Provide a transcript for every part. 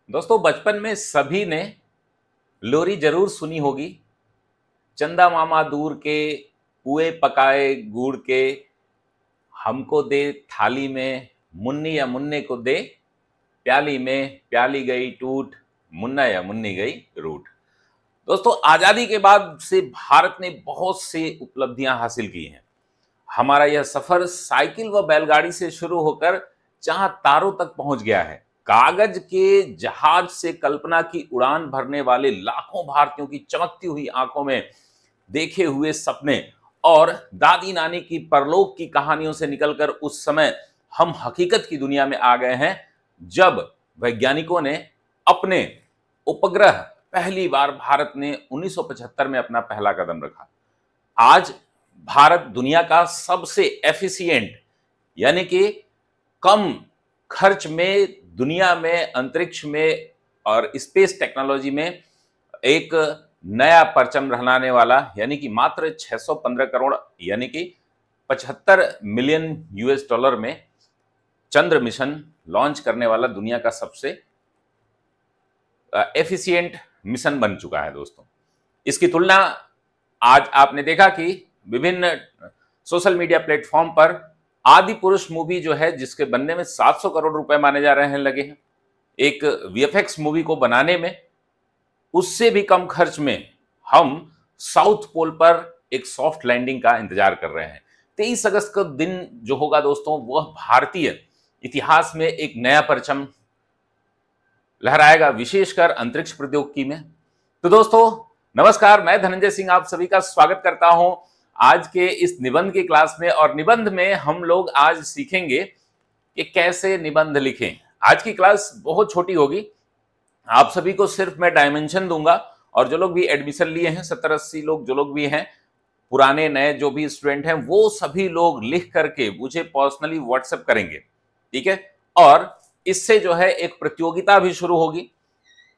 दोस्तों बचपन में सभी ने लोरी जरूर सुनी होगी। चंदा मामा दूर के, पुए पकाए गुड़ के, हमको दे थाली में, मुन्नी या मुन्ने को दे प्याली में, प्याली गई टूट, मुन्ना या मुन्नी गई रूठ। दोस्तों आजादी के बाद से भारत ने बहुत सी उपलब्धियां हासिल की हैं। हमारा यह सफर साइकिल व बैलगाड़ी से शुरू होकर जहां तारों तक पहुंच गया है। कागज के जहाज से कल्पना की उड़ान भरने वाले लाखों भारतीयों की चमकती हुई आंखों में देखे हुए सपने और दादी नानी की परलोक की कहानियों से निकलकर उस समय हम हकीकत की दुनिया में आ गए हैं, जब वैज्ञानिकों ने अपने उपग्रह पहली बार भारत ने 1975 में अपना पहला कदम रखा। आज भारत दुनिया का सबसे एफिशिएंट यानी कि कम खर्च में दुनिया में अंतरिक्ष में और स्पेस टेक्नोलॉजी में एक नया परचम लहराने वाला, यानी कि मात्र 615 करोड़ यानी कि 75 मिलियन यूएस डॉलर में चंद्र मिशन लॉन्च करने वाला दुनिया का सबसे एफिशिएंट मिशन बन चुका है। दोस्तों इसकी तुलना आज आपने देखा कि विभिन्न सोशल मीडिया प्लेटफॉर्म पर आदि पुरुष मूवी जो है, जिसके बनने में 700 करोड़ रुपए माने जा रहे हैं लगे हैं, एक वीएफएक्स मूवी को बनाने में उससे भी कम खर्च में हम साउथ पोल पर एक सॉफ्ट लैंडिंग का इंतजार कर रहे हैं। 23 अगस्त का दिन जो होगा दोस्तों, वह भारतीय इतिहास में एक नया परचम लहराएगा, विशेषकर अंतरिक्ष प्रौद्योगिकी में। तो दोस्तों नमस्कार, मैं धनंजय सिंह आप सभी का स्वागत करता हूं आज के इस निबंध की क्लास में। और निबंध में हम लोग आज सीखेंगे कि कैसे निबंध लिखें। आज की क्लास बहुत छोटी होगी, आप सभी को सिर्फ मैं डायमेंशन दूंगा, और जो लोग भी एडमिशन लिए हैं 70-80 लोग, जो लोग भी हैं पुराने नए जो भी स्टूडेंट हैं, वो सभी लोग लिख करके मुझे पर्सनली व्हाट्सएप करेंगे, ठीक है। और इससे जो है एक प्रतियोगिता भी शुरू होगी।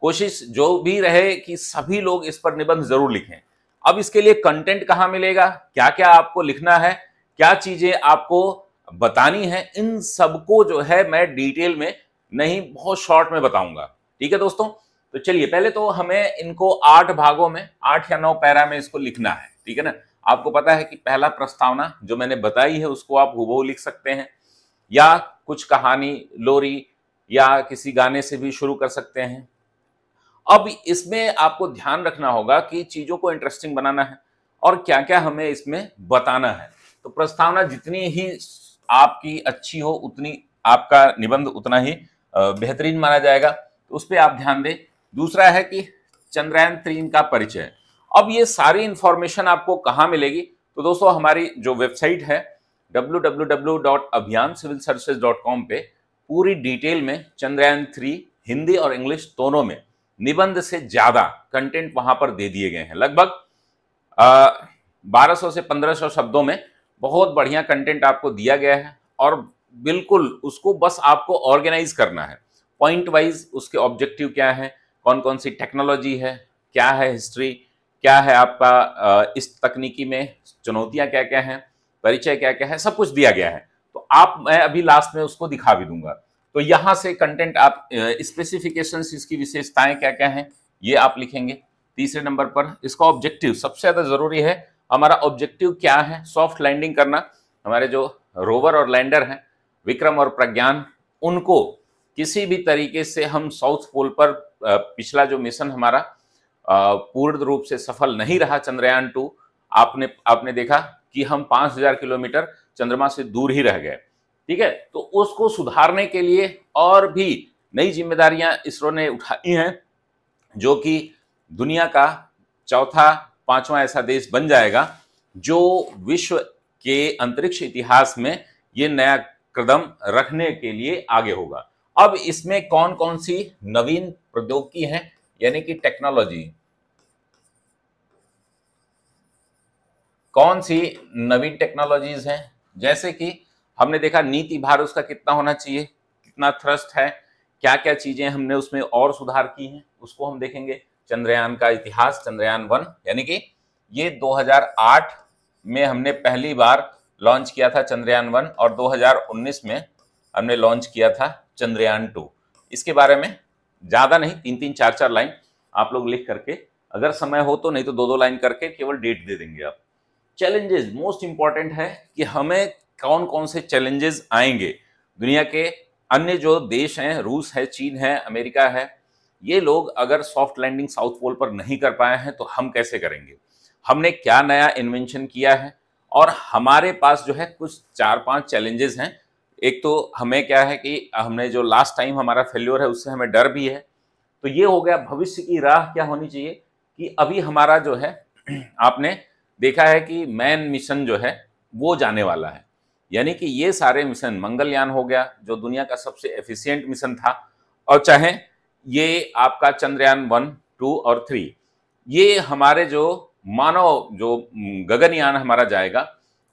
कोशिश जो भी रहे कि सभी लोग इस पर निबंध जरूर लिखें। अब इसके लिए कंटेंट कहां मिलेगा, क्या क्या आपको लिखना है, क्या चीजें आपको बतानी है, इन सबको जो है मैं डिटेल में नहीं, बहुत शॉर्ट में बताऊंगा, ठीक है दोस्तों। तो चलिए, पहले तो हमें इनको 8 भागों में, 8 या 9 पैरा में इसको लिखना है, ठीक है ना। आपको पता है कि पहला प्रस्तावना जो मैंने बताई है उसको आप हुबहू लिख सकते हैं, या कुछ कहानी, लोरी या किसी गाने से भी शुरू कर सकते हैं। अब इसमें आपको ध्यान रखना होगा कि चीजों को इंटरेस्टिंग बनाना है और क्या क्या हमें इसमें बताना है। तो प्रस्तावना जितनी ही आपकी अच्छी हो, उतनी आपका निबंध उतना ही बेहतरीन माना जाएगा, तो उस पर आप ध्यान दें। दूसरा है कि चंद्रयान 3 का परिचय। अब ये सारी इंफॉर्मेशन आपको कहाँ मिलेगी? तो दोस्तों हमारी जो वेबसाइट है www.abhiyancivilservices.com पे पूरी डिटेल में चंद्रयान 3 हिंदी और इंग्लिश दोनों में निबंध से ज्यादा कंटेंट वहां पर दे दिए गए हैं। लगभग 1200 से 1500 शब्दों में बहुत बढ़िया कंटेंट आपको दिया गया है, और बिल्कुल उसको बस आपको ऑर्गेनाइज करना है पॉइंट वाइज। उसके ऑब्जेक्टिव क्या है, कौन कौन सी टेक्नोलॉजी है, क्या है हिस्ट्री, क्या है आपका इस तकनीकी में चुनौतियां क्या क्या हैं, परिचय क्या क्या है, सब कुछ दिया गया है। तो मैं अभी लास्ट में उसको दिखा भी दूंगा। तो यहां से कंटेंट आप स्पेसिफिकेशंस, इसकी विशेषताएं क्या क्या हैं, ये आप लिखेंगे। तीसरे नंबर पर इसका ऑब्जेक्टिव सबसे ज्यादा जरूरी है। हमारा ऑब्जेक्टिव क्या है? सॉफ्ट लैंडिंग करना। हमारे जो रोवर और लैंडर हैं विक्रम और प्रज्ञान, उनको किसी भी तरीके से हम साउथ पोल पर, पिछला जो मिशन हमारा पूर्ण रूप से सफल नहीं रहा, चंद्रयान 2, आपने देखा कि हम 5000 किलोमीटर चंद्रमा से दूर ही रह गए, ठीक है। तो उसको सुधारने के लिए और भी नई जिम्मेदारियां इसरो ने उठाई हैं, जो कि दुनिया का चौथा पांचवा ऐसा देश बन जाएगा जो विश्व के अंतरिक्ष इतिहास में ये नया कदम रखने के लिए आगे होगा। अब इसमें कौन कौन सी नवीन प्रौद्योगिकी है, यानी कि टेक्नोलॉजी, कौन सी नवीन टेक्नोलॉजीज हैं, जैसे कि हमने देखा नीति भार उसका कितना होना चाहिए, कितना थ्रस्ट है, क्या क्या चीजें हमने उसमें और सुधार की हैं, उसको हम देखेंगे। चंद्रयान का इतिहास, चंद्रयान 1, यानी कि ये 2008 में हमने पहली बार लॉन्च किया था चंद्रयान 1, और 2019 में हमने लॉन्च किया था चंद्रयान 2। इसके बारे में ज्यादा नहीं, 3-3 4-4 लाइन आप लोग लिख करके, अगर समय हो तो, नहीं तो 2-2 लाइन करके केवल डेट दे देंगे आप। चैलेंजेस मोस्ट इंपॉर्टेंट है कि हमें कौन कौन से चैलेंजेस आएंगे। दुनिया के अन्य जो देश हैं, रूस है, चीन है, अमेरिका है, ये लोग अगर सॉफ्ट लैंडिंग साउथ पोल पर नहीं कर पाए हैं तो हम कैसे करेंगे, हमने क्या नया इन्वेंशन किया है, और हमारे पास जो है कुछ 4-5 चैलेंजेस हैं। एक तो हमें क्या है कि हमने जो लास्ट टाइम हमारा फेल्योर है उससे हमें डर भी है, तो ये हो गया। भविष्य की राह क्या होनी चाहिए कि अभी हमारा जो है आपने देखा है कि मैन मिशन जो है वो जाने वाला है, यानी कि ये सारे मिशन, मंगलयान हो गया जो दुनिया का सबसे एफिशिएंट मिशन था, और चाहे ये आपका चंद्रयान 1, 2 और 3, ये हमारे जो मानव जो गगनयान हमारा जाएगा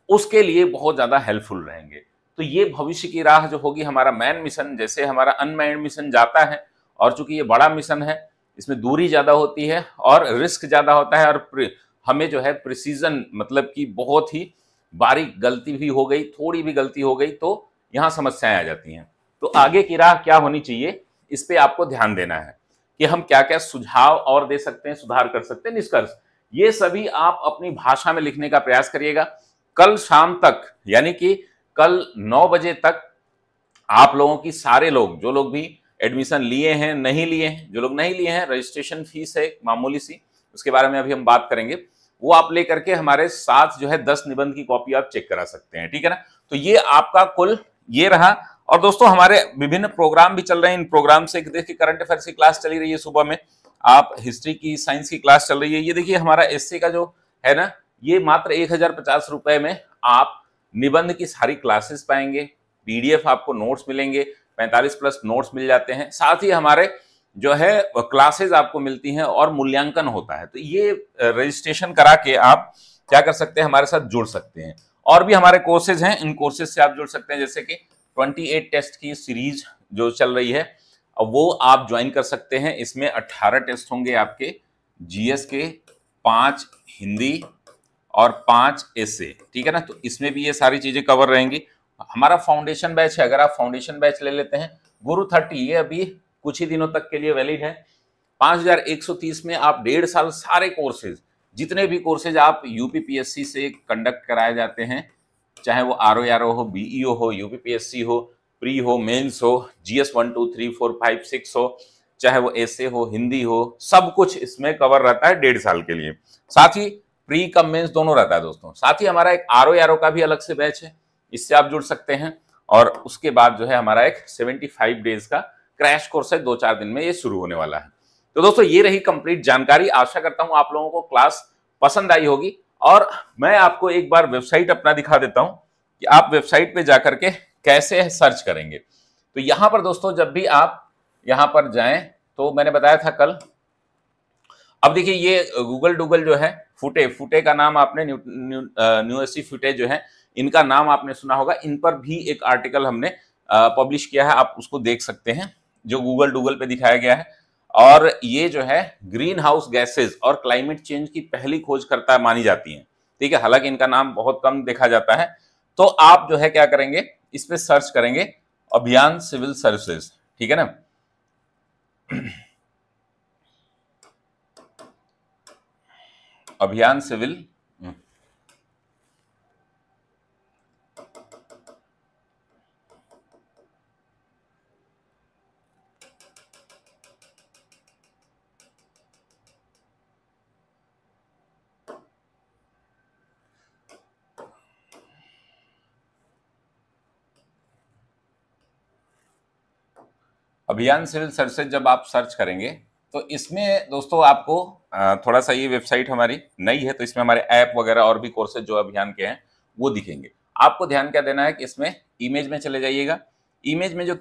उसके लिए बहुत ज्यादा हेल्पफुल रहेंगे। तो ये भविष्य की राह जो होगी, हमारा मैन मिशन, जैसे हमारा अनमैन्ड मिशन जाता है, और चूंकि ये बड़ा मिशन है इसमें दूरी ज्यादा होती है और रिस्क ज्यादा होता है, और हमें जो है प्रिसीजन, मतलब कि बहुत ही बारीक गलती भी हो गई, थोड़ी भी गलती हो गई तो यहाँ समस्याएं आ जाती हैं। तो आगे की राह क्या होनी चाहिए, इस पे आपको ध्यान देना है कि हम क्या क्या सुझाव और दे सकते हैं, सुधार कर सकते हैं, निष्कर्ष, ये सभी आप अपनी भाषा में लिखने का प्रयास करिएगा। कल शाम तक, यानी कि कल 9 बजे तक आप लोगों की, सारे लोग, जो लोग भी एडमिशन लिए हैं, नहीं लिए हैं, जो लोग नहीं लिए हैं, रजिस्ट्रेशन फीस है मामूली सी, उसके बारे में अभी हम बात करेंगे, वो आप लेकर के हमारे साथ जो है 10 निबंध की कॉपी आप चेक करा सकते हैं, ठीक है ना। तो ये आपका कुल ये रहा। और दोस्तों हमारे विभिन्न प्रोग्राम भी चल रहे हैं, इन प्रोग्राम से देखिए करंट अफेयर्स की क्लास चली रही है सुबह में, आप हिस्ट्री की, साइंस की क्लास चल रही है। ये देखिए हमारा एससी का जो है ना, ये मात्र 1050 रुपए में आप निबंध की सारी क्लासेस पाएंगे, पीडीएफ आपको नोट्स मिलेंगे, 45 प्लस नोट्स मिल जाते हैं, साथ ही हमारे जो है क्लासेस आपको मिलती हैं और मूल्यांकन होता है। तो ये रजिस्ट्रेशन करा के आप क्या कर सकते हैं, हमारे साथ जुड़ सकते हैं। और भी हमारे कोर्सेज हैं, इन कोर्सेज से आप जुड़ सकते हैं, जैसे कि 28 टेस्ट की सीरीज जो चल रही है, वो आप ज्वाइन कर सकते हैं। इसमें 18 टेस्ट होंगे आपके जीएस के, 5 हिंदी और 5 एसए, ठीक है ना। तो इसमें भी ये सारी चीजें कवर रहेंगी। हमारा फाउंडेशन बैच है, अगर आप फाउंडेशन बैच ले लेते हैं, गुरु 30, ये अभी कुछ ही दिनों तक के लिए वैलिड है। 5130 में आप 1.5 साल सारे कोर्सेज, जितने भी कोर्सेज आप यूपीपीएससी से कंडक्ट कराए जाते हैं, चाहे वो आरओ हो, बीईओ हो, यूपीपीएससी हो, प्री हो, मेंस हो, जीएस 1 2 3 4 5 6 हो, चाहे वो एसए हो, हिंदी हो, सब कुछ इसमें कवर रहता है 1.5 साल के लिए। साथ ही प्री कम मेंस दोनों रहता है दोस्तों। साथ ही हमारा एक आरओ का भी अलग से बैच है, इससे आप जुड़ सकते हैं। और उसके बाद जो है हमारा एक 75 डेज का क्रैश कोर्स है, 2-4 दिन में ये शुरू होने वाला है। तो दोस्तों ये रही कंप्लीट जानकारी। आशा करता हूं आप लोगों को क्लास पसंद आई होगी। और मैं आपको एक बार वेबसाइट अपना दिखा देता हूं कि आप वेबसाइट पे जाकर के कैसे सर्च करेंगे। तो यहां पर दोस्तों जब भी आप यहां पर जाएं, तो मैंने बताया था कल, अब देखिए ये गूगल जो है, फुटे का नाम आपने, न्यूएससी फुटे जो है, इनका नाम आपने सुना होगा। इन पर भी एक आर्टिकल हमने पब्लिश किया है, आप उसको देख सकते हैं, जो गूगल पे दिखाया गया है। और ये जो है ग्रीन हाउस गैसेज और क्लाइमेट चेंज की पहली खोजकर्ता मानी जाती हैं, ठीक है। हालांकि इनका नाम बहुत कम देखा जाता है। तो आप जो है क्या करेंगे, इस पे सर्च करेंगे अभियान सिविल सर्विसेज, ठीक है ना। अभियान सिविल अभियान सिविल सर्विसेज जब आप सर्च करेंगे, तो इसमें दोस्तों आपको थोड़ा सा, ये वेबसाइट हमारी नई है, तो इसमें हमारे ऐप वगैरह और भी कोर्सेज जो अभियान के हैं वो दिखेंगे। आपको ध्यान क्या देना है कि इसमें इमेज में चले जाइएगा। इमेज में जो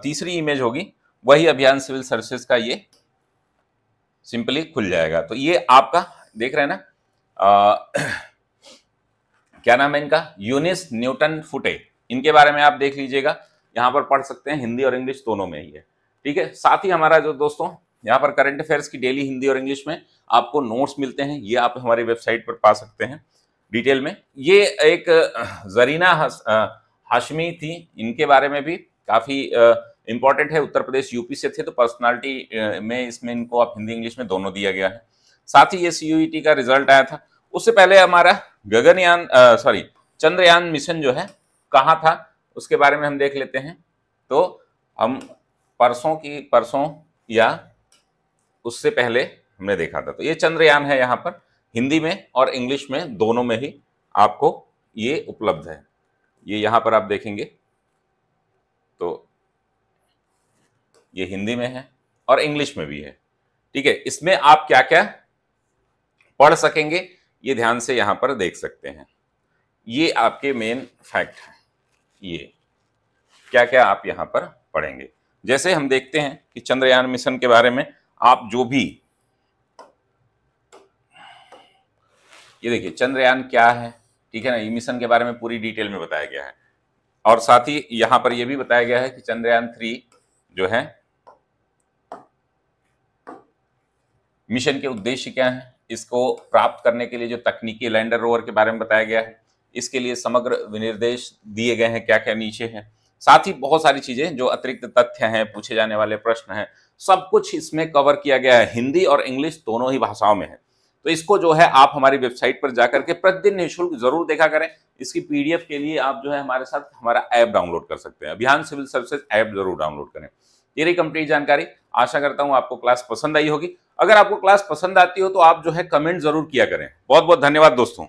तीसरी इमेज होगी वही अभियान सिविल सर्विसेज का ये सिंपली खुल जाएगा। तो ये आपका देख रहे हैं ना, क्या नाम है इनका, यूनिस न्यूटन फुटे, इनके बारे में आप देख लीजिएगा, यहाँ पर पढ़ सकते हैं, हिंदी और इंग्लिश दोनों में ही है, ठीक है। साथ ही हमारा जो दोस्तों यहाँ पर करंट अफेयर्स की डेली हिंदी और इंग्लिश में आपको नोट्स मिलते हैं, ये आप हमारी वेबसाइट पर पा सकते हैं डिटेल में। ये एक जरीना हाशमी थी, इनके बारे में भी काफी इंपॉर्टेंट है, उत्तर प्रदेश यूपी से थे, तो पर्सनालिटी में इसमें इनको आप हिंदी इंग्लिश में दोनों दिया गया है। साथ ही ये CUET का रिजल्ट आया था। उससे पहले हमारा चंद्रयान मिशन जो है कहाँ था उसके बारे में हम देख लेते हैं। तो हम परसों या उससे पहले हमने देखा था, तो ये चंद्रयान है, यहाँ पर हिंदी में और इंग्लिश में दोनों में ही आपको ये उपलब्ध है। ये यहाँ पर आप देखेंगे तो ये हिंदी में है और इंग्लिश में भी है। ठीक है, इसमें आप क्या क्या पढ़ सकेंगे ये ध्यान से यहाँ पर देख सकते हैं। ये आपके मेन फैक्ट है, ये क्या क्या आप यहाँ पर पढ़ेंगे। जैसे हम देखते हैं कि चंद्रयान मिशन के बारे में आप जो भी, ये देखिए चंद्रयान क्या है, ठीक है ना, ये मिशन के बारे में पूरी डिटेल में बताया गया है। और साथ ही यहाँ पर यह भी बताया गया है कि चंद्रयान 3 जो है मिशन के उद्देश्य क्या है, इसको प्राप्त करने के लिए जो तकनीकी लैंडर रोवर के बारे में बताया गया है, इसके लिए समग्र विनिर्देश दिए गए हैं, क्या क्या नीचे है। साथ ही बहुत सारी चीजें जो अतिरिक्त तथ्य हैं, पूछे जाने वाले प्रश्न हैं, सब कुछ इसमें कवर किया गया है। हिंदी और इंग्लिश दोनों ही भाषाओं में है। तो इसको जो है आप हमारी वेबसाइट पर जाकर के प्रतिदिन निःशुल्क जरूर देखा करें। इसकी PDF के लिए आप जो है हमारे साथ हमारा ऐप डाउनलोड कर सकते हैं। अभियान सिविल सर्विसेज ऐप जरूर डाउनलोड करें। ये रही कंप्लीट जानकारी। आशा करता हूं आपको क्लास पसंद आई होगी। अगर आपको क्लास पसंद आती हो तो आप जो है कमेंट जरूर किया करें। बहुत बहुत धन्यवाद दोस्तों।